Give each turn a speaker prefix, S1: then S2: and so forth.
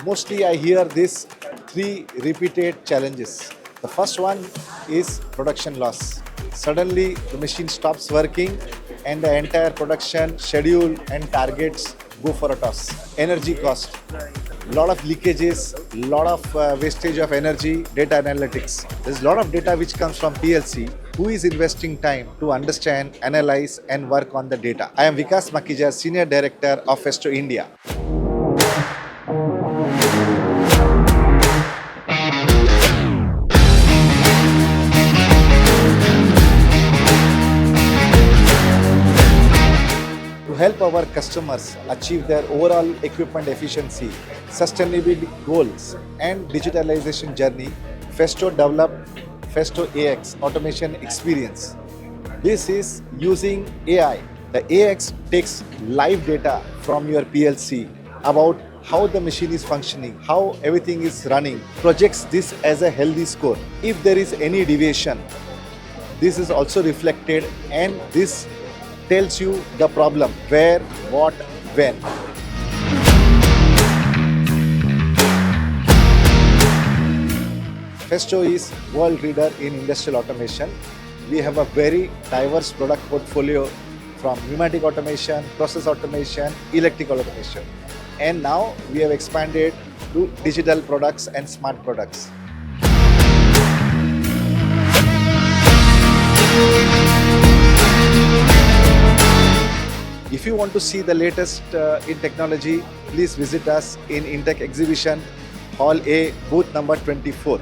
S1: Mostly I hear these three repeated challenges. The first one is production loss. Suddenly the machine stops working and the entire production schedule and targets go for a toss. Energy cost, lot of leakages, lot of wastage of energy, data analytics. There's a lot of data which comes from PLC. Who is investing time to understand, analyze and work on the data? I am Vikas Makija, Senior Director of Festo India. To help our customers achieve their overall equipment efficiency, sustainability goals and digitalization journey, Festo developed Festo AX automation experience. This is using AI. The AX takes live data from your PLC about how the machine is functioning, how everything is running, projects this as a healthy score. If there is any deviation, this is also reflected and this tells you the problem, where, what, when. Festo is world leader in industrial automation. We have a very diverse product portfolio from pneumatic automation, process automation, electrical automation. And now we have expanded to digital products and smart products. If you want to see the latest in technology, please visit us in INTEC Exhibition, Hall A, booth number 24.